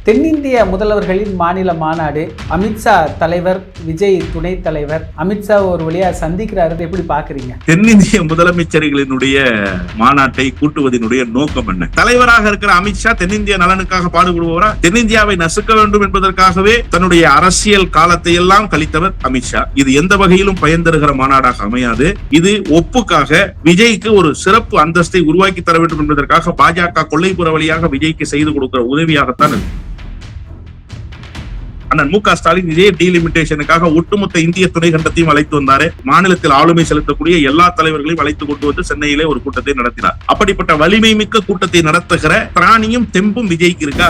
தென்னிந்திய முதல்வர்களின் மாநில மாநாடு, அமித்ஷா தலைவர், விஜய் துணைத் தலைவர், அமித்ஷா ஒரு வழியா சந்திக்கிறாரு. எப்படி பாக்குறீங்க? தென்னிந்திய முதலமைச்சர்களினுடைய மாநாட்டை கூட்டுவதனுடைய நோக்கம் என்ன? தலைவராக இருக்கிற அமித்ஷா தென்னிந்திய நலனுக்காக பாடுபடுபவரா? தென்னிந்தியாவை நசுக்க வேண்டும் என்பதற்காகவே தன்னுடைய அரசியல் காலத்தை எல்லாம் கழித்தவர் அமித்ஷா. இது எந்த வகையிலும் பயன் தருகிற மாநாடாக அமையாது. இது ஒப்புக்காக விஜய்க்கு ஒரு சிறப்பு அந்தஸ்தை உருவாக்கி தர வேண்டும் என்பதற்காக பாஜக கொள்ளைப்புற வழியாக விஜய்க்கு செய்து கொடுக்கிற உதவியாகத்தான் இருக்கு. அண்ணன் மு.க. ஸ்டாலின் இதே டீலிமிட்டேஷனுக்காக ஒட்டுமொத்த இந்திய துணை கண்டத்தையும் அழைத்து வந்தாரு. மாநிலத்தில் ஆளுமை செலுத்தக்கூடிய எல்லா தலைவர்களையும் அழைத்து கொண்டு வந்து சென்னையிலே ஒரு கூட்டத்தை நடத்தினார். அப்படிப்பட்ட வலிமை மிக்க கூட்டத்தை நடத்துகிற திராணியும் தெம்பும் விஜய்க்கு இருக்கா?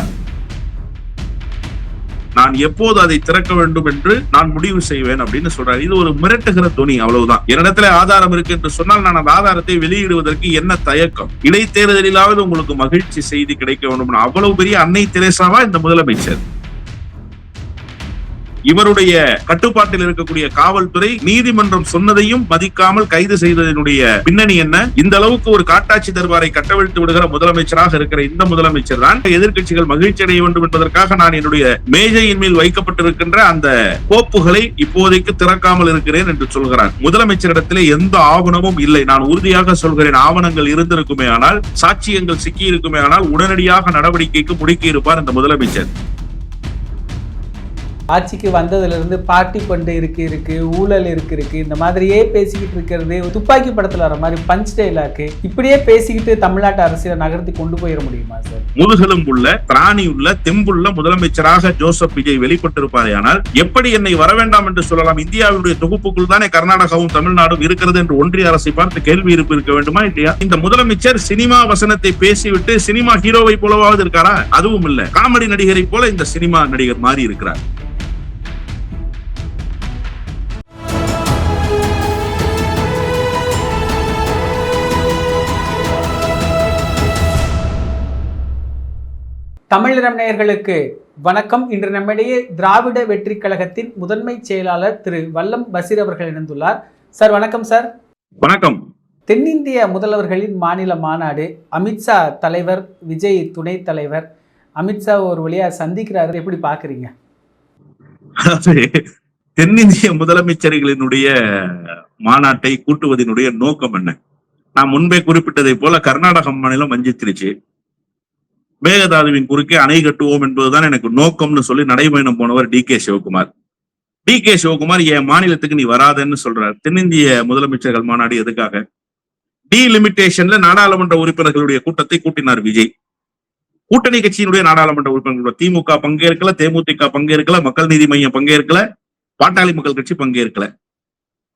நான் எப்போது அதை திறக்க வேண்டும் என்று நான் முடிவு செய்வேன் அப்படின்னு சொல்றாரு. இது ஒரு மிரட்டுகிற துணி, அவ்வளவுதான். என்னிடத்துல ஆதாரம் இருக்கு என்று சொன்னால் நான் அந்த ஆதாரத்தை வெளியிடுவதற்கு என்ன தயக்கம்? இடைத்தேர்தலிலாவது உங்களுக்கு மகிழ்ச்சி செய்தி கிடைக்க வேண்டும். அவ்வளவு பெரிய அன்னை தெரேசாவா இந்த முதலமைச்சர்? இவருடைய கட்டுப்பாட்டில் இருக்கக்கூடிய காவல்துறை நீதிமன்றம் சொன்னதையும் மதிக்காமல் கைது செய்ததனுடைய பின்னணி என்ன? இந்த அளவுக்கு ஒரு காட்டாட்சி தர்பாரை கட்டவிழ்த்து விடுகிற முதலமைச்சராக இருக்கிற இந்த முதலமைச்சர் தான் எதிர்க்கட்சிகள் மகிழ்ச்சி அடைய வேண்டும் என்பதற்காக நான் என்னுடைய மேஜையின் மேல் வைக்கப்பட்டிருக்கின்ற அந்த கோப்புகளை இப்போதைக்கு திறக்காமல் இருக்கிறேன் என்று சொல்கிறார். முதலமைச்சரிடத்திலே எந்த ஆவணமும் இல்லை. நான் உறுதியாக சொல்கிறேன், ஆவணங்கள் இருந்திருக்குமே ஆனால், சாட்சியங்கள் சிக்கி இருக்குமே ஆனால் உடனடியாக நடவடிக்கைக்கு முடுக்கி இருப்பார் இந்த முதலமைச்சர். ஆட்சிக்கு வந்ததுல இருந்து பார்ட்டி பண்டு இருக்கு ஊழல் இருக்கு இந்த மாதிரியே பேசிக்கிட்டு இருக்கிறது. துப்பாக்கி படத்துல வர மாதிரி பஞ்ச் டைலாக்கு இப்படியே பேசிக்கிட்டு தமிழ்நாட்டு அரசியலை நகர்த்தி கொண்டு போயிட முடியுமா சார்? முதுகெலும் உள்ள திராணி உள்ள தெம்புள்ள முதலமைச்சராக ஜோசப் விஜய் வெளிப்பட்டிருப்பாரே ஆனால் எப்படி என்னை வர வேண்டாம் என்று சொல்லலாம்? இந்தியாவுடைய தொகுப்புக்குள் தானே கர்நாடகாவும் தமிழ்நாடும் இருக்கிறது என்று ஒன்றிய அரசை பார்த்து கேள்வி இருக்க வேண்டுமா இல்லையா? இந்த முதலமைச்சர் சினிமா வசனத்தை பேசிவிட்டு சினிமா ஹீரோவை போலவாவது இருக்காரா? அதுவும் இல்ல. காமெடி நடிகரை போல இந்த சினிமா நடிகர் மாறி இருக்கிறார். தமிழ் நேயர்களுக்கு வணக்கம். இன்று நம்மிடையே திராவிட வெற்றி கழகத்தின் முதன்மை செயலாளர் திரு வல்லம் பசீர் அவர்கள் இணைந்துள்ளார். சார் வணக்கம். சார் வணக்கம். தென்னிந்திய முதல்வர்களின் மாநில மாநாடு, அமித்ஷா தலைவர், விஜய் துணைத் தலைவர், அமித்ஷா ஒரு வழியா சந்திக்கிறாரு. எப்படி பாக்குறீங்க? தென்னிந்திய முதலமைச்சர்களினுடைய மாநாட்டை கூட்டுவதனுடைய நோக்கம் என்ன? நான் முன்பே குறிப்பிட்டதை போல கர்நாடக மாநிலம் வஞ்சித்திருச்சு. மேகதாதுவின் குறுக்கே அணை கட்டுவோம் என்பதுதான் எனக்கு நோக்கம்னு சொல்லி நடைபயணம் போனவர் டி.கே. சிவகுமார். டி.கே. சிவகுமார் என் மாநிலத்துக்கு நீ வராதன்னு சொல்றார். தென்னிந்திய முதலமைச்சர்கள் மாநாடு எதுக்காக? டீலிமிட்டேஷன்ல நாடாளுமன்ற உறுப்பினர்களுடைய கூட்டத்தை கூட்டினார் விஜய். கூட்டணி கட்சியினுடைய நாடாளுமன்ற உறுப்பினர்கள் திமுக பங்கேற்கல, தேமுதிக பங்கேற்கல, மக்கள் நீதி மையம் பங்கேற்கல, பாட்டாளி மக்கள் கட்சி பங்கேற்கல.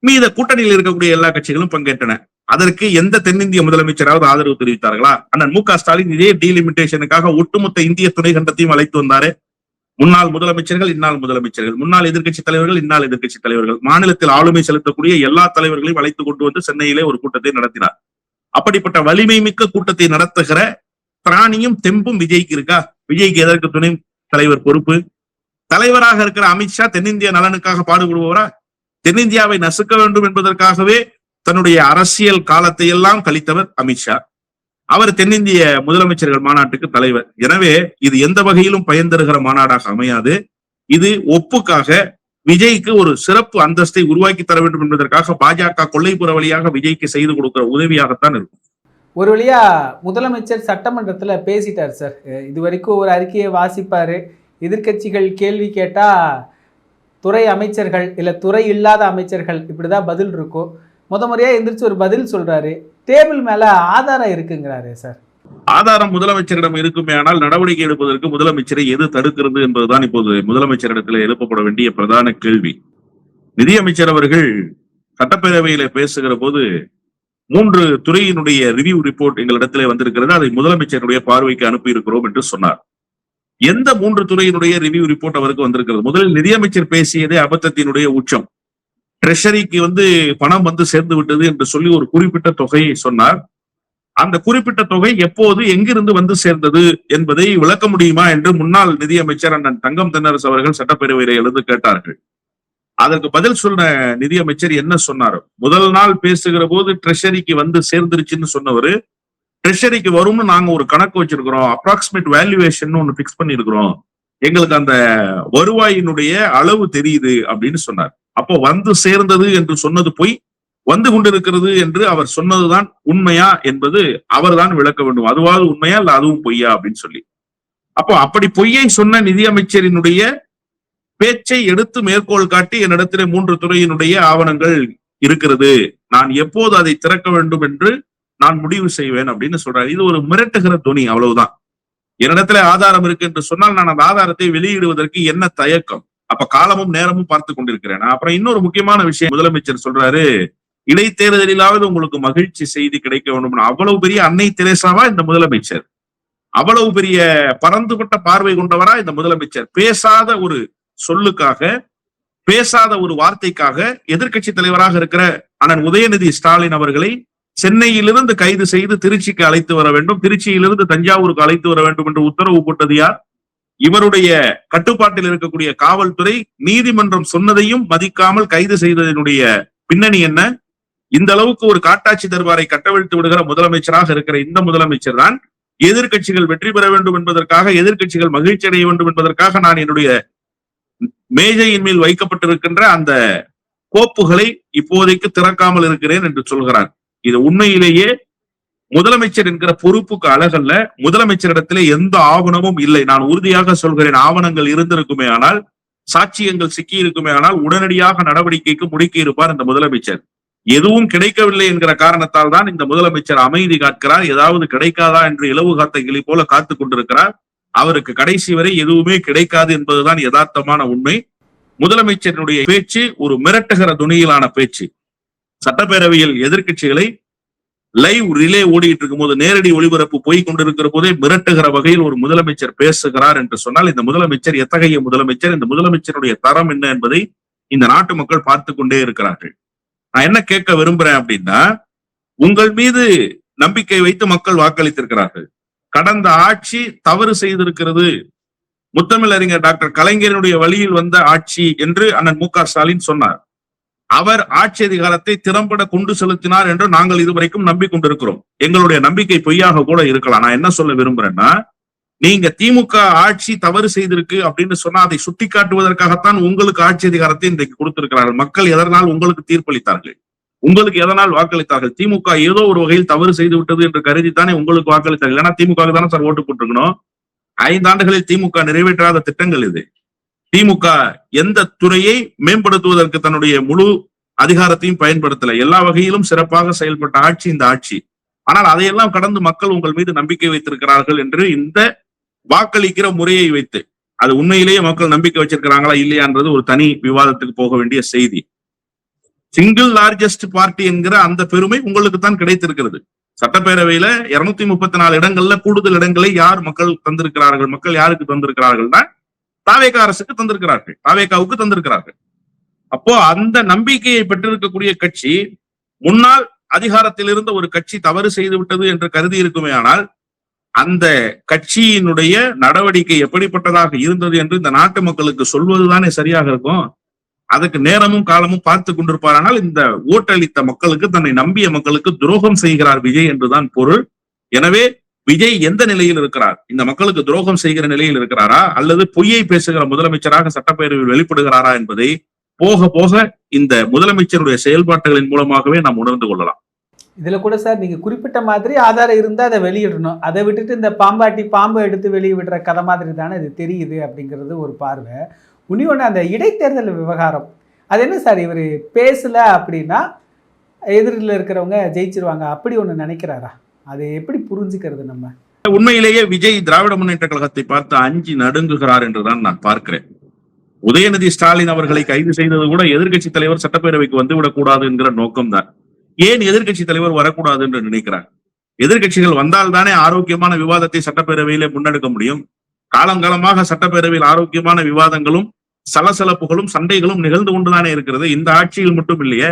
மீத கூட்டணியில் இருக்கக்கூடிய எல்லா கட்சிகளும் பங்கேற்றன. அதற்கு எந்த தென்னிந்திய முதலமைச்சராவது ஆதரவு தெரிவித்தார்களா? அண்ணன் மு.க. ஸ்டாலின் இதே டீலிமிட்டேஷனுக்காக ஒட்டுமொத்த இந்திய துணை கண்டத்தையும் அழைத்து வந்தாரு. முன்னாள் முதலமைச்சர்கள், இந்நாள் முதலமைச்சர்கள், முன்னாள் எதிர்க்கட்சி தலைவர்கள், இந்நாள் எதிர்க்கட்சி தலைவர்கள், மாநிலத்தில் ஆளுமை செலுத்தக்கூடிய எல்லா தலைவர்களையும் அழைத்து கொண்டு வந்து சென்னையிலே ஒரு கூட்டத்தை நடத்தினார். அப்படிப்பட்ட வலிமை மிக்க கூட்டத்தை நடத்துகிற திராணியும் தெம்பும் விஜய்க்கு இருக்கா? விஜய்க்கு எதற்கு துணை தலைவர் பொறுப்பு? தலைவராக இருக்கிற அமித்ஷா தென்னிந்திய நலனுக்காக பாடுபடுபவரா? தென்னிந்தியாவை நசுக்க வேண்டும் என்பதற்காகவே தன்னுடைய அரசியல் காலத்தை எல்லாம் கழித்தவர் அமித்ஷா. அவர் தென்னிந்திய முதலமைச்சர்கள் மாநாட்டுக்கு தலைவர். எனவே இது எந்த வகையிலும் பயன் தருகிற மாநாடாக அமையாது. இது ஒப்புக்காக விஜய்க்கு ஒரு சிறப்பு அந்தஸ்தை உருவாக்கி தர வேண்டும் என்பதற்காக பாஜக கொள்ளைப்புற வழியாக விஜய்க்கு செய்து கொடுக்கிற உதவியாகத்தான் இருக்கும். ஒரு வழியா முதலமைச்சர் சட்டமன்றத்துல பேசிட்டார் சார். இது வரைக்கும் ஒரு அறிக்கையை வாசிப்பாரு, எதிர்கட்சிகள் கேள்வி கேட்டா துறை அமைச்சர்கள் இல்ல துறை இல்லாத அமைச்சர்கள் இப்படிதான் பதில் இருக்கும். முறையா எந்திரிச்சு ஒரு பதில் சொல்றாரு. டேபிள் மேல ஆதாரம் இருக்குங்கிறாரு சார். ஆதாரம் முதலமைச்சரிடம் இருக்குமே ஆனால் நடவடிக்கை எடுப்பதற்கு முதலமைச்சரை எது தடுக்கிறது என்பதுதான் இப்போது முதலமைச்சரிடத்தில் எழுப்பப்பட வேண்டிய பிரதான கேள்வி. நிதியமைச்சர் அவர்கள் சட்டப்பேரவையில பேசுகிற போது 3 துறையினுடைய ரிவ்யூ ரிப்போர்ட் எங்களிடத்திலே வந்திருக்கிறது, அதை முதலமைச்சருடைய பார்வைக்கு அனுப்பி இருக்கிறோம் என்று சொன்னார். எந்த 3 துறையினுடைய ரிவ்யூ ரிப்போர்ட் அவருக்கு வந்திருக்கிறது? முதலில் நிதியமைச்சர் பேசியதே அபத்தத்தினுடைய உச்சம். ட்ரெஷரிக்கு பணம் சேர்ந்து விட்டது என்று சொல்லி ஒரு குறிப்பிட்ட தொகையை சொன்னார். அந்த குறிப்பிட்ட தொகை எப்போது எங்கிருந்து சேர்ந்தது என்பதை விளக்க முடியுமா என்று முன்னாள் நிதியமைச்சர் அண்ணன் தங்கம் தென்னரசு அவர்கள் சட்டப்பேரவையில எழுந்து கேட்டார்கள். அதற்கு பதில் சொன்ன நிதியமைச்சர் என்ன சொன்னார்? முதல் நாள் பேசுகிற போது ட்ரெஷரிக்கு சேர்ந்துருச்சுன்னு சொன்னவரு, ட்ரெஷரிக்கு வரும்னு நாங்க ஒரு கணக்கு வச்சிருக்கிறோம், அப்ராக்சிமேட் வேல்யூவேஷன் ஒன்னு பிக்ஸ் பண்ணிருக்கிறோம், எங்களுக்கு அந்த வருவாயினுடைய அளவு தெரியுது அப்படின்னு சொன்னார். அப்போ வந்து சேர்ந்தது என்று சொன்னது பொய், வந்து கொண்டிருக்கிறது என்று அவர் சொன்னதுதான் உண்மையா என்பது அவர்தான் விளக்க வேண்டும். அதுவாது உண்மையா இல்ல அதுவும் பொய்யா அப்படின்னு சொல்லி. அப்போ அப்படி பொய்யை சொன்ன நிதியமைச்சரினுடைய பேச்சை எடுத்து மேற்கோள் காட்டி என்னிடத்திலே 3 துறையினுடைய ஆவணங்கள் இருக்கிறது, நான் எப்போது அதை திறக்க வேண்டும் என்று நான் முடிவு செய்வேன் அப்படின்னு சொல்றாரு. இது ஒரு மிரட்டுகிற துணி, அவ்வளவுதான். என்னிடத்துல ஆதாரம் இருக்கு என்று சொன்னால் நான் அந்த ஆதாரத்தை வெளியிடுவதற்கு என்ன தயக்கம்? அப்ப காலமும் நேரமும் பார்த்து கொண்டிருக்கிறேன். அப்புறம் இன்னொரு முக்கியமான விஷயம் முதலமைச்சர் சொல்றாரு, இடைத்தேர்தலிலாவது உங்களுக்கு மகிழ்ச்சி செய்தி கிடைக்க வேண்டும். அவ்வளவு பெரிய அன்னை தெரேசாவா இந்த முதலமைச்சர்? அவ்வளவு பெரிய பரந்துபட்ட பார்வை கொண்டவரா இந்த முதலமைச்சர்? பேசாத ஒரு சொல்லுக்காக, பேசாத ஒரு வார்த்தைக்காக எதிர்க்கட்சி தலைவராக இருக்கிற அண்ணன் உதயநிதி ஸ்டாலின் அவர்களை சென்னையிலிருந்து கைது செய்து திருச்சிக்கு அழைத்து வர வேண்டும், திருச்சியிலிருந்து தஞ்சாவூருக்கு அழைத்து வர வேண்டும் என்று உத்தரவு போட்டது யார்? இவருடைய கட்டுப்பாட்டில் இருக்கக்கூடிய காவல்துறை நீதிமன்றம் சொன்னதையும் மதிக்காமல் கைது செய்ததனுடைய பின்னணி என்ன? இந்த அளவுக்கு ஒரு காட்டாட்சி தர்பாரை கட்டவிழ்த்து விடுகிற முதலமைச்சராக இருக்கிற இந்த முதலமைச்சர் தான் எதிர்க்கட்சிகள் வெற்றி பெற வேண்டும் என்பதற்காக, எதிர்க்கட்சிகள் மகிழ்ச்சி அடைய வேண்டும் என்பதற்காக நான் என்னுடைய மேஜையின் மேல் வைக்கப்பட்டிருக்கின்ற அந்த கோப்புகளை இப்போதைக்கு திறக்காமல் இருக்கிறேன் என்று சொல்கிறார். இது உண்மையிலேயே முதலமைச்சர் என்கிற பொறுப்புக்கு அழகல்ல. முதலமைச்சரிடத்திலே எந்த ஆவணமும் இல்லை. நான் உறுதியாக சொல்கிறேன், ஆவணங்கள் இருந்திருக்குமே ஆனால், சாட்சியங்கள் சிக்கி இருக்குமே ஆனால் உடனடியாக நடவடிக்கைக்கு முடுக்கி இருப்பார் இந்த முதலமைச்சர். எதுவும் கிடைக்கவில்லை என்கிற காரணத்தால் தான் இந்த முதலமைச்சர் அமைதி காக்கிறார். ஏதாவது கிடைக்காதா என்று இலவு காத்த கிளி போல காத்து கொண்டிருக்கிறார். அவருக்கு கடைசி வரை எதுவுமே கிடைக்காது என்பதுதான் யதார்த்தமான உண்மை. முதலமைச்சரினுடைய பேச்சு ஒரு மிரட்டுகிற துணியிலான பேச்சு. சட்டப்பேரவையில் எதிர்க்கட்சிகளை லைவ் ரிலே ஓடிட்டு இருக்கும் போது, நேரடி ஒளிபரப்பு போய் கொண்டிருக்கிற போதே மிரட்டுகிற வகையில் ஒரு முதலமைச்சர் பேசுகிறார் என்று சொன்னால் இந்த முதலமைச்சர் எத்தகைய முதலமைச்சர், இந்த முதலமைச்சருடைய தரம் என்ன என்பதை இந்த நாட்டு மக்கள் பார்த்து கொண்டே இருக்கிறார்கள். நான் என்ன கேட்க விரும்புறேன் அப்படின்னா, உங்கள் மீது நம்பிக்கை வைத்து மக்கள் வாக்களித்திருக்கிறார்கள். கடந்த ஆட்சி தவறு செய்திருக்கிறது, முத்தமிழறிஞர் டாக்டர் கலைஞருடைய வழியில் வந்த ஆட்சி என்று அண்ணன் மு க ஸ்டாலின் சொன்னார். அவர் ஆட்சி அதிகாரத்தை திறம்பட கொண்டு செலுத்தினார் என்று நாங்கள் இதுவரைக்கும் நம்பிக்கொண்டிருக்கிறோம். எங்களுடைய நம்பிக்கை பொய்யாக கூட இருக்கலாம். நான் என்ன சொல்ல விரும்புறேன்னா, நீங்க திமுக ஆட்சி தவறு செய்திருக்கு அப்படின்னு சொன்னா அதை சுட்டி காட்டுவதற்காகத்தான் உங்களுக்கு ஆட்சி அதிகாரத்தை இன்றைக்கு கொடுத்திருக்கிறார்கள். மக்கள் எதனால் உங்களுக்கு தீர்ப்பளித்தார்கள், உங்களுக்கு எதனால் வாக்களித்தார்கள்? திமுக ஏதோ ஒரு வகையில் தவறு செய்து விட்டது என்று கருதித்தானே உங்களுக்கு வாக்களித்தார்கள். ஏன்னா திமுக தானே சார் ஓட்டு போட்டிருக்கணும். 5 ஆண்டுகளில் திமுக நிறைவேற்றாத திட்டங்கள் இது. திமுக எந்த துறையை மேம்படுத்துவதற்கு தன்னுடைய முழு அதிகாரத்தையும் பயன்படுத்தல. எல்லா வகையிலும் சிறப்பாக செயல்பட்ட ஆட்சி இந்த ஆட்சி. ஆனால் அதையெல்லாம் கடந்து மக்கள் உங்கள் மீது நம்பிக்கை வைத்திருக்கிறார்கள் என்று இந்த வாக்களிக்கிற முறையை வைத்து, அது உண்மையிலேயே மக்கள் நம்பிக்கை வச்சிருக்கிறாங்களா இல்லையான்றது ஒரு தனி விவாதத்துக்கு போக வேண்டிய செய்தி. சிங்கிள் லார்ஜஸ்ட் பார்ட்டி என்கிற அந்த பெருமை உங்களுக்கு தான் கிடைத்திருக்கிறது. சட்டப்பேரவையில 234 இடங்கள்ல கூடுதல் இடங்களை யார் மக்கள் தந்திருக்கிறார்கள்? மக்கள் யாருக்கு தந்திருக்கிறார்கள்னா தாவேகா அரசுக்கு தந்திருக்கிறார்கள், தாவேகாவுக்கு தந்திருக்கிறார்கள். அப்போ அந்த நம்பிக்கையை பெற்றிருக்கக்கூடிய கட்சி, முன்னாள் அதிகாரத்தில் இருந்த ஒரு கட்சி தவறு செய்து விட்டது என்று கருதி இருக்குமே ஆனால் அந்த கட்சியினுடைய நடவடிக்கை எப்படிப்பட்டதாக இருந்தது என்று இந்த நாட்டு மக்களுக்கு சொல்வதுதானே சரியாக இருக்கும். அதுக்கு நேரமும் காலமும் பார்த்து கொண்டிருப்பாரானால் இந்த ஓட்டளித்த மக்களுக்கு, தன்னை நம்பிய மக்களுக்கு துரோகம் செய்கிறார் விஜய் என்றுதான் பொருள். எனவே விஜய் எந்த நிலையில் இருக்கிறார்? இந்த மக்களுக்கு துரோகம் செய்கிற நிலையில் இருக்கிறாரா, அல்லது பொய்யை பேசுகிற முதலமைச்சராக சட்டப்பேரவையில் வெளிப்படுகிறாரா என்பதை போக போக இந்த முதலமைச்சருடைய செயல்பாடுகளின் மூலமாகவே நாம் உணர்ந்து கொள்ளலாம். இதுல கூட சார் நீங்க குறிப்பிட்ட மாதிரி ஆதாரம் இருந்தா அதை வெளியிடணும். அதை விட்டுட்டு இந்த பாம்பை எடுத்து வெளியே விடுற கதை மாதிரி தானே இது தெரியுது அப்படிங்கிறது ஒரு பார்வை. இன்னொன்று, அந்த இடைத்தேர்தல் விவகாரம், அது என்ன சார், இவர் பேசல அப்படின்னா எதிரில் இருக்கிறவங்க ஜெயிச்சிருவாங்க அப்படி ஒன்று நினைக்கிறாரா? அதை எப்படி புரிஞ்சுக்கிறது நம்ம? உண்மையிலேயே விஜய் திராவிட முன்னேற்ற கழகத்தை பார்த்து அஞ்சி நடுங்குகிறார் என்றுதான் நான் பார்க்கிறேன். உதயநிதி ஸ்டாலின் அவர்களை கைது செய்தது கூட எதிர்க்கட்சி தலைவர் சட்டப்பேரவைக்கு வந்துவிடக் கூடாது என்கிற நோக்கம்தான். ஏன் எதிர்க்கட்சி தலைவர் வரக்கூடாது என்று நினைக்கிறார்? எதிர்க்கட்சிகள் வந்தால்தானே ஆரோக்கியமான விவாதத்தை சட்டப்பேரவையிலே முன்னெடுக்க முடியும். காலங்காலமாக சட்டப்பேரவையில் ஆரோக்கியமான விவாதங்களும் சலசலப்புகளும் சண்டைகளும் நிகழ்ந்து கொண்டுதானே இருக்கிறது. இந்த ஆட்சியில் மட்டும் இல்லையே,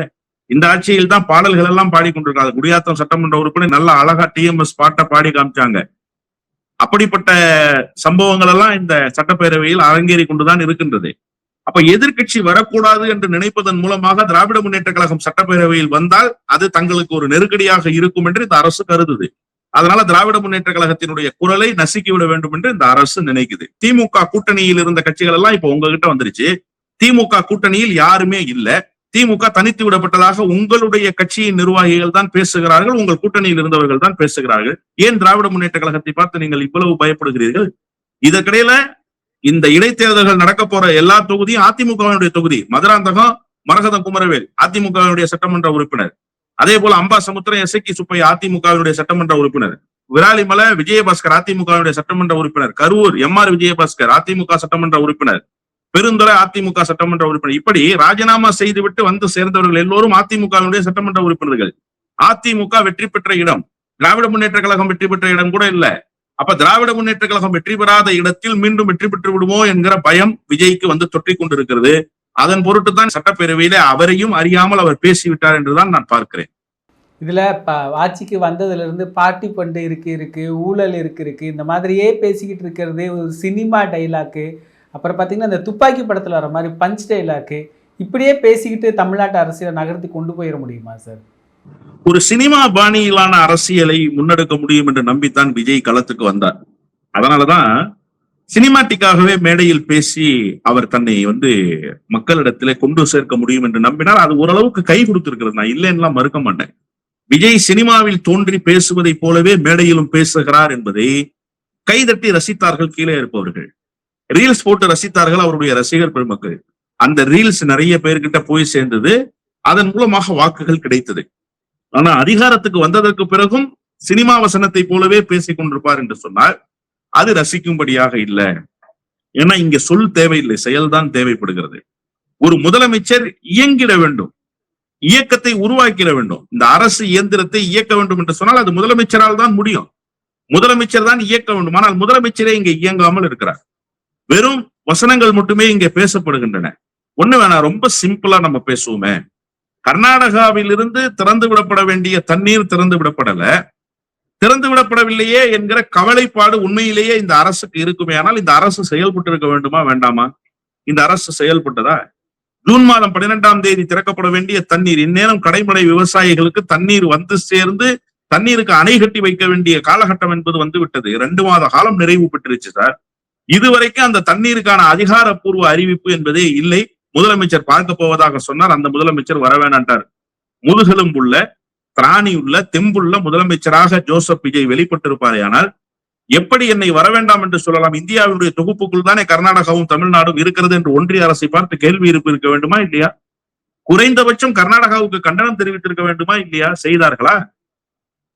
இந்த ஆட்சியில் தான் பாடல்கள் எல்லாம் பாடிக்கொண்டிருக்காங்க. குடியாத்தம் சட்டமன்ற உறுப்பினர் நல்ல அழகா டிஎம்எஸ் பாட்டை பாடி காமிச்சாங்க. அப்படிப்பட்ட சம்பவங்கள் எல்லாம் இந்த சட்டப்பேரவையில் அரங்கேறி கொண்டுதான் இருக்கின்றது. அப்ப எதிர்க்கட்சி வரக்கூடாது என்று நினைப்பதன் மூலமாக திராவிட முன்னேற்ற கழகம் சட்டப்பேரவையில் வந்தால் அது தங்களுக்கு ஒரு நெருக்கடியாக இருக்கும் என்று இந்த அரசு கருதுது. அதனால திராவிட முன்னேற்ற கழகத்தினுடைய குரலை நசுக்கி விட வேண்டும் என்று இந்த அரசு நினைக்குது. திமுக கூட்டணியில் இருந்த கட்சிகள் எல்லாம் இப்ப உங்ககிட்ட வந்துருச்சு. திமுக கூட்டணியில் யாருமே இல்ல. திமுக தனித்து விடப்பட்டதாக உங்களுடைய கட்சியின் நிர்வாகிகள் தான் பேசுகிறார்கள், உங்கள் கூட்டணியில் இருந்தவர்கள் தான் பேசுகிறார்கள். ஏன் திராவிட முன்னேற்ற கழகத்தை பார்த்து நீங்கள் இவ்வளவு பயப்படுகிறீர்கள்? இதற்கிடையில இந்த இடைத்தேர்தல்கள் நடக்க போற எல்லா தொகுதியும் அதிமுகவினுடைய தொகுதி. மதுராந்தகம் மரகதம் குமரவேல் அதிமுகவினுடைய சட்டமன்ற உறுப்பினர். அதே போல அம்பாசமுத்திரம் எஸ்ஐகி சுப்பையா அதிமுகவினுடைய சட்டமன்ற உறுப்பினர். விராலிமலை விஜயபாஸ்கர் அதிமுகவினுடைய சட்டமன்ற உறுப்பினர். கரூர் எம்ஆர் விஜயபாஸ்கர் அதிமுக சட்டமன்ற உறுப்பினர். பெருந்துறை அதிமுக சட்டமன்ற உறுப்பினர். இப்படி ராஜினாமா செய்துவிட்டு வந்து சேர்ந்தவர்கள் எல்லோரும் அதிமுகவினுடைய சட்டமன்ற உறுப்பினர்கள். அதிமுக வெற்றி பெற்ற இடம், திராவிட முன்னேற்ற கழகம் வெற்றி பெற்ற இடம் கூட இல்ல. அப்ப திராவிட முன்னேற்ற கழகம் வெற்றி பெறாத இடத்தில் மீண்டும் வெற்றி பெற்று விடுமோ என்கிற பயம் விஜய்க்கு வந்து தொற்றிக் கொண்டிருக்கிறது. அதன் பொருட்டு தான் சட்டப்பேரவையில அவரையும் அறியாமல் அவர் பேசிவிட்டார் என்றுதான் நான் பார்க்கிறேன். இதுல ஆட்சிக்கு வந்ததுல இருந்து பார்ட்டி பண்டு இருக்கு ஊழல் இருக்கு இந்த மாதிரியே பேசிக்கிட்டு இருக்கிறது ஒரு சினிமா டைலாக்கு. அப்புறம் பார்த்தீங்கன்னா இந்த துப்பாக்கி படத்தில் வர மாதிரி பஞ்ச் டைலாக்கு, இப்படியே பேசிக்கிட்டு தமிழ்நாட்டு அரசியலை நகர்த்தி கொண்டு போயிட முடியுமா சார்? ஒரு சினிமா பாணியிலான அரசியலை முன்னெடுக்க முடியும் என்று நம்பித்தான் விஜய் களத்துக்கு வந்தார். அதனாலதான் சினிமாட்டிக்காகவே மேடையில் பேசி அவர் தன்னை வந்து மக்களிடத்திலே கொண்டு சேர்க்க முடியும் என்று நம்பினார். அது ஓரளவுக்கு கை கொடுத்திருக்கிறது, நான் இல்லைன்னா மறுக்க மாட்டேன். விஜய் சினிமாவில் தோன்றி பேசுவதை போலவே மேடையிலும் பேசுகிறார் என்பதை கைதட்டி ரசித்தார்கள் கீழே இருப்பவர்கள். ரீல்ஸ் போட்டு ரசித்தார்கள் அவருடைய ரசிகர் பெருமக்கள். அந்த ரீல்ஸ் நிறைய பேர்கிட்ட போய் சேர்ந்தது, அதன் மூலமாக வாக்குகள் கிடைத்தது. ஆனா அதிகாரத்துக்கு வந்ததற்கு பிறகும் சினிமா வசனத்தை போலவே பேசிக் கொண்டிருப்பார் என்று சொன்னால் அது ரசிக்கும்படியாக இல்லை. ஏன்னா இங்க சொல் தேவையில்லை, செயல்தான் தேவைப்படுகிறது. ஒரு முதலமைச்சர் இயங்கிட வேண்டும், இயக்கத்தை உருவாக்கிட வேண்டும். இந்த அரசு இயந்திரத்தை இயக்க வேண்டும் என்று சொன்னால் அது முதலமைச்சரால் தான் முடியும். முதலமைச்சர் தான் இயக்க வேண்டும். ஆனால் முதலமைச்சரே இங்க இயங்காமல் இருக்கிறார். வெறும் வசனங்கள் மட்டுமே இங்கே பேசப்படுகின்றன. ஒண்ணு வேணாம், ரொம்ப சிம்பிளா நம்ம பேசுவோமே. கர்நாடகாவில் இருந்து திறந்து விடப்பட வேண்டிய தண்ணீர் திறந்து விடப்படல, திறந்து விடப்படவில்லையே என்கிற கவலைப்பாடு உண்மையிலேயே இந்த அரசுக்கு இருக்குமே. ஆனால் இந்த அரசு செயல்பட்டு இருக்க வேண்டுமா வேண்டாமா? இந்த அரசு செயல்பட்டதா? ஜூன் மாதம் 12ஆம் தேதி திறக்கப்பட வேண்டிய தண்ணீர், இந்நேரம் கடைமடை விவசாயிகளுக்கு தண்ணீர் வந்து சேர்ந்து தண்ணீருக்கு அணை கட்டி வைக்க வேண்டிய காலகட்டம் என்பது வந்து விட்டது. 2 மாத காலம் நிறைவு பெற்றுருச்சு சார். இதுவரைக்கும் அந்த தண்ணீருக்கான அதிகாரப்பூர்வ அறிவிப்பு என்பதே இல்லை. முதலமைச்சர் பார்க்க போவதாக சொன்னார், அந்த முதலமைச்சர் வர வேணான்ட்டார். முதுகெலும்புள்ள திராணியுள்ள தெம்புள்ள முதலமைச்சராக ஜோசப் விஜய் வெளிப்பட்டிருப்பாரே. ஆனால் எப்படி என்னை வர வேண்டாம் என்று சொல்லலாம்? இந்தியாவுடைய தொகுப்புக்குள் தானே கர்நாடகாவும் தமிழ்நாடும் இருக்கிறது என்று ஒன்றிய அரசை பார்த்து கேள்வி இருக்க வேண்டுமா இல்லையா? குறைந்தபட்சம் கர்நாடகாவுக்கு கண்டனம் தெரிவித்திருக்க வேண்டுமா இல்லையா? செய்தார்களா?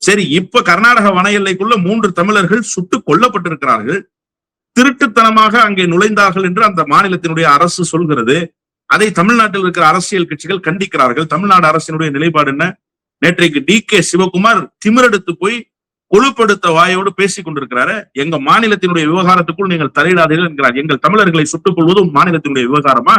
சரி, இப்ப கர்நாடக வன எல்லைக்குள்ள 3 தமிழர்கள் சுட்டுக் கொல்லப்பட்டிருக்கிறார்கள். திருட்டுத்தனமாக அங்கே நுழைந்தார்கள் என்று அந்த மாநிலத்தினுடைய அரசு சொல்கிறது. அதை தமிழ்நாட்டில் இருக்கிற அரசியல் கட்சிகள் கண்டிக்கிறார்கள். தமிழ்நாடு அரசினுடைய நிலைப்பாடு என்ன? நேற்றைக்கு DK சிவகுமார் திமிரெடுத்து போய் கொழுப்படுத்த வாயோடு பேசிக் கொண்டிருக்கிறாரு. எங்க மாநிலத்தினுடைய விவகாரத்துக்குள் நீங்கள் தலையிடாதீர்கள் என்கிறார். எங்கள் தமிழர்களை சுட்டுக் கொள்வதும் மாநிலத்தினுடைய விவகாரமா?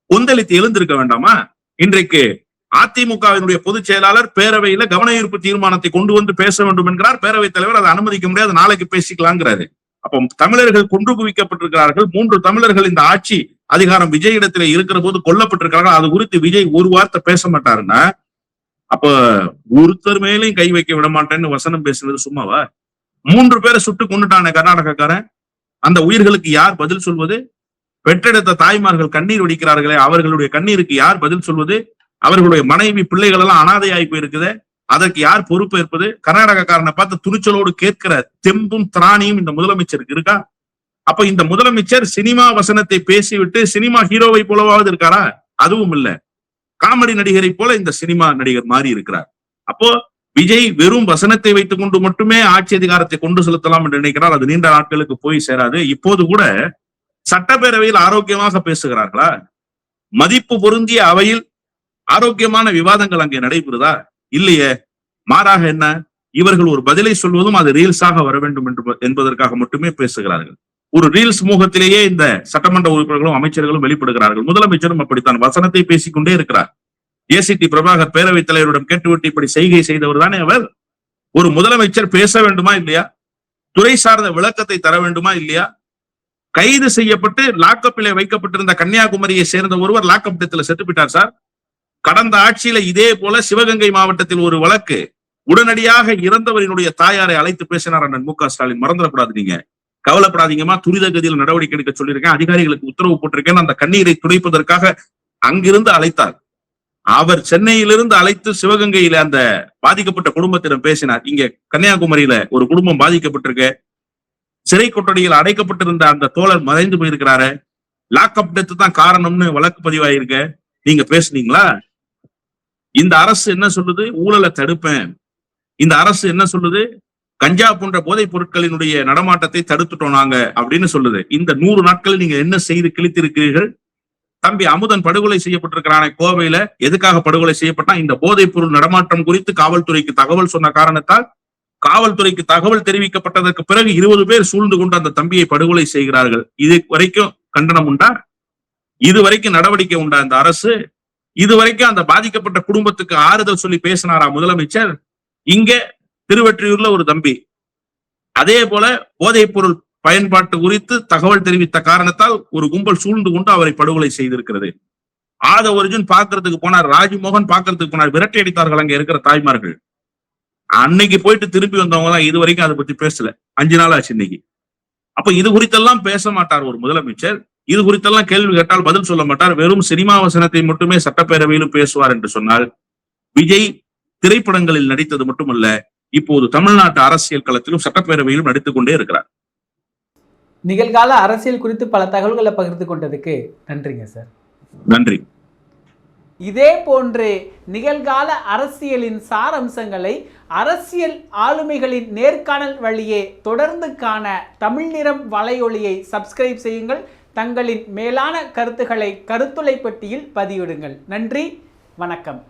கொந்தளித்து எழுந்திருக்க வேண்டாமா? இன்றைக்கு அதிமுகவினுடைய பொதுச் செயலாளர் பேரவையில கவன ஈர்ப்பு தீர்மானத்தை கொண்டு வந்து பேச வேண்டும் என்கிறார். பேரவைத் தலைவர் அதை அனுமதிக்க முடியாது, நாளைக்கு பேசிக்கலாங்கிறாரு. அப்போ தமிழர்கள் கொன்று குவிக்கப்பட்டிருக்கிறார்கள். 3 தமிழர்கள் இந்த ஆட்சி அதிகாரம் விஜய் இடத்துல இருக்கிற போது கொல்லப்பட்டிருக்கிறார்கள். அது குறித்து விஜய் ஒரு வார்த்தை பேச மாட்டாருன்னா அப்ப ஒருத்தர் மேலையும் கை வைக்க விட மாட்டேன்னு வசனம் பேசுனது சும்மாவா? 3 பேரை சுட்டு கொண்டுட்டானே கர்நாடகக்காரன். அந்த உயிர்களுக்கு யார் பதில் சொல்வது? பெற்றெடுத்த தாய்மார்கள் கண்ணீர் வடிக்கிறார்களே, அவர்களுடைய கண்ணீருக்கு யார் பதில் சொல்வது? அவர்களுடைய மனைவி பிள்ளைகள் எல்லாம் அனாதையாகி போயிருக்குது, அதற்கு யார் பொறுப்பேற்பது? கர்நாடகக்காரனை பார்த்து துணிச்சலோடு கேட்கிற தெம்பும் திராணியும் இந்த முதலமைச்சருக்கு இருக்கா? அப்ப இந்த முதலமைச்சர் சினிமா வசனத்தை பேசிவிட்டு சினிமா ஹீரோவை போலவாவது இருக்காரா? அதுவும் இல்ல. காமெடி நடிகரை போல இந்த சினிமா நடிகர் மாறி இருக்கிறார். அப்போ விஜய் வெறும் வசனத்தை வைத்துக் கொண்டு மட்டுமே ஆட்சி அதிகாரத்தை கொண்டு செலுத்தலாம் என்று நினைக்கிறார். அது நீண்ட நாட்களுக்கு போய் சேராது. இப்போது கூட சட்டப்பேரவையில் ஆரோக்கியமாக பேசுகிறார்களா? மதிப்பு பொருந்திய அவையில் ஆரோக்கியமான விவாதங்கள் அங்கே நடைபெறுதா? இல்லையே. மாறாக என்ன, இவர்கள் ஒரு பதிலை சொல்வதும் அது ரீல்ஸாக வர வேண்டும் என்பதற்காக மட்டுமே பேசுகிறார்கள். ஒரு ரீல்ஸ் முகத்திலேயே இந்த சட்டமன்ற உறுப்பினர்களும் அமைச்சர்களும் வெளிப்படுகிறார்கள். முதலமைச்சரும் அப்படித்தான் வசனத்தை பேசிக்கொண்டே இருக்கிறார். ஏசிடி பிரபாகர் பேரவைத் தலைவரிடம் கேட்டுவிட்டு இப்படி செய்கை செய்தவர் தானே அவர். ஒரு முதலமைச்சர் பேச வேண்டுமா இல்லையா? துறை சார்ந்த விளக்கத்தை தர வேண்டுமா இல்லையா? கைது செய்யப்பட்டு லாக்கப்பிலே வைக்கப்பட்டிருந்த கன்னியாகுமரியை சேர்ந்த ஒருவர் லாக்கப் டெத்தில் செத்துப்பிட்டார் சார். கடந்த ஆட்சியில இதே போல சிவகங்கை மாவட்டத்தில் ஒரு வழக்கு, உடனடியாக இறந்தவரினுடைய தாயாரை அழைத்து பேசினார் அண்ணன் மு க ஸ்டாலின். மறந்துடக்கூடாது. நீங்க கவலைப்படாதீங்கம்மா, துரித கதியில் நடவடிக்கை எடுக்க சொல்லியிருக்கேன், அதிகாரிகளுக்கு உத்தரவு போட்டிருக்கேன். அந்த கண்ணீரை துடைப்பதற்காக அங்கிருந்து அழைத்தார். அவர் சென்னையிலிருந்து அழைத்து சிவகங்கையில அந்த பாதிக்கப்பட்ட குடும்பத்திடம் பேசினார். இங்க கன்னியாகுமரியில ஒரு குடும்பம் பாதிக்கப்பட்டிருக்க, சிறை கொட்டடியில் அடைக்கப்பட்டிருந்த அந்த தோழர் மறைந்து போயிருக்கிறாரு, லாக்அப் டெத் தான் காரணம்னு வழக்கு பதிவாயிருக்க, நீங்க பேசுனீங்களா? இந்த அரசு என்ன சொல்லுது? ஊழலை தடுப்பேன். இந்த அரசு என்ன சொல்லுது? கஞ்சா போன்ற போதைப் பொருட்களினுடைய நடமாட்டத்தை தடுத்துட்டோம் நாங்க அப்படின்னு சொல்லுது. இந்த 100 நாட்கள் நீங்க என்ன செய்து கிழித்திருக்கிறீர்கள்? தம்பி அமுதன் படுகொலை செய்யப்பட்டிருக்கிறானே கோவையில, எதுக்காக படுகொலை செய்யப்பட்டான்? இந்த போதைப் பொருள் நடமாட்டம் குறித்து காவல்துறைக்கு தகவல் சொன்ன காரணத்தால், காவல்துறைக்கு தகவல் தெரிவிக்கப்பட்டதற்கு பிறகு 20 பேர் சூழ்ந்து கொண்டு அந்த தம்பியை படுகொலை செய்கிறார்கள். இது வரைக்கும் கண்டனம் உண்டா? இதுவரைக்கும் நடவடிக்கை உண்டா இந்த அரசு? இதுவரைக்கும் அந்த பாதிக்கப்பட்ட குடும்பத்துக்கு ஆறுதல் சொல்லி பேசினாரா முதலமைச்சர்? இங்க திருவெற்றியூர்ல ஒரு தம்பி அதே போல போதைப் பொருள் பயன்பாட்டு குறித்து தகவல் தெரிவித்த காரணத்தால் ஒரு கும்பல் சூழ்ந்து கொண்டு அவரை படுகொலை செய்திருக்கிறது. ஆதவ அர்ஜுன் பாக்குறதுக்கு போனார், ராஜ்மோகன் பாக்குறதுக்கு போனார், விரட்டி அடித்தார்கள் அங்க இருக்கிற தாய்மார்கள். அன்னைக்கு போயிட்டு திரும்பி வந்தவங்க தான் இது வரைக்கும் அதை பத்தி பேசல. 5 நாள் ஆச்சு இன்னைக்கு. அப்ப இது குறித்தெல்லாம் பேச மாட்டார் ஒரு முதலமைச்சர். இது குறித்தெல்லாம் கேள்வி கேட்டால் பதில் சொல்ல மாட்டார். வெறும் சினிமா வசனத்தை மட்டுமே சட்டப்பேரவையிலும் பேசுவார் என்று சொன்னால், விஜய் திரைப்படங்களில் நடித்தது மட்டுமல்ல, இப்போது தமிழ்நாட்டு அரசியல் களத்திலும் சட்டப்பேரவையிலும் நடித்துக் கொண்டே இருக்கிறார். நிகழ்கால அரசியல் குறித்து பல தகவல்களை பகிர்ந்து கொண்டதுக்கு நன்றிங்க சார். நன்றி. இதே போன்று நிகழ்கால அரசியலின் சாரம்சங்களை அரசியல் ஆளுமைகளின் நேர்காணல் வழியே தொடர்ந்து காண தமிழ் நிறம் வலையொலியை சப்ஸ்கிரைப் செய்யுங்கள். தங்களின் மேலான கருத்துக்களை கருத்துளை பெட்டியில் பதிவிடுங்கள். நன்றி, வணக்கம்.